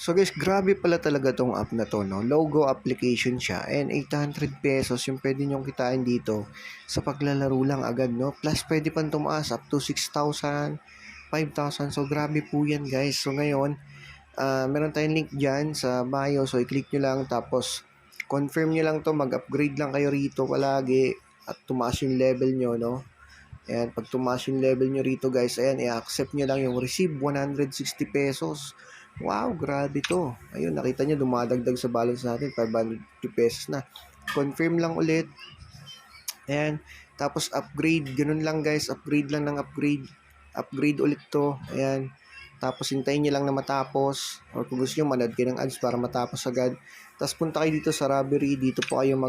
So guys, grabe pala talaga tong app na to, no? Logo application siya and 800 pesos yung pwede nyong kitain dito sa paglalaro lang agad, no? Plus pwede pang tumaas up to 6,000, 5,000. So grabe po yan guys. So ngayon, meron tayong link dyan sa bio. So i-click nyo lang tapos confirm nyo lang to. Mag-upgrade lang kayo rito palagi at tumaas yung level nyo, no? Ayan, pag tumaas yung level nyo rito guys, ayan, i-accept nyo lang yung receive 160 pesos. Wow, grabe to. Ayun, nakita nyo, dumadagdag sa balance natin, 550 pesos na. Confirm lang ulit. Ayan, tapos upgrade, ganun lang guys, upgrade lang ng upgrade. Upgrade ulit to, ayan. Tapos hintayin nyo lang na matapos. Or kung gusto nyo, manood kayo ng ads para matapos agad. Tapos punta kayo dito sa Robbery, dito po kayo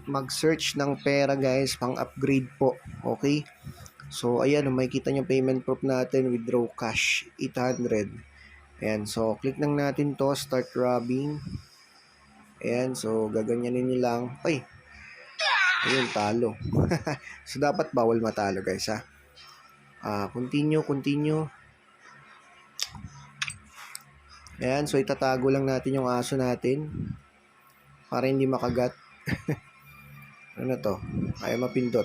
mag-search ng pera guys, pang upgrade po. Okay? So ayan, makikita nyo payment proof natin, withdraw cash 800. Ayan, so click lang natin to, start robbing. Ayan, so gaganyanin nyo lang. Ay, ayun, talo. So dapat bawal matalo guys ha. Continue. Ayan, so itatago lang natin yung aso natin para hindi makagat. Ano to? Kaya mapindot.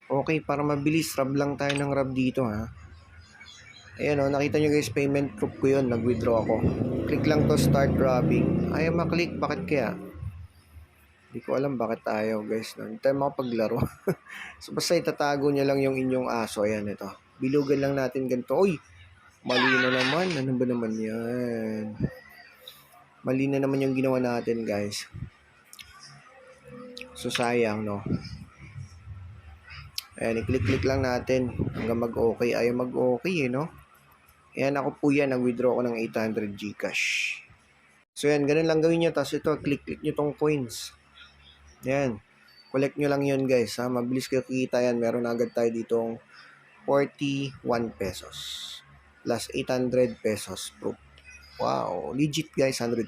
Okay, para mabilis, rub lang tayo ng rub dito ha. Ayan o, nakita nyo guys, payment proof ko yun, nag-withdraw ako. Click lang to, start rubbing. Ayaw maklik, bakit kaya? Hindi ko alam bakit ayaw guys. Hindi tayo makapaglaro. So basta itatago nyo lang yung inyong aso. Ayan ito. Bilugan lang natin ganito. Uy, mali na naman. Ano ba naman yan? Mali na naman yung ginawa natin guys. So sayang no. Ayan, i-click lang natin hanggang mag-okay. Ayaw mag-okay no. Ayan, ako po yan. Nag-withdraw ko ng 800 Gcash. So yan, ganun lang gawin nyo. Tapos ito, click nyo tong coins. Ayan. Collect nyo lang yun guys. Ha? Mabilis kayo kikita yan. Meron agad tayo ditong 41 pesos. Plus 800 pesos proof. Wow. Legit guys, 100%.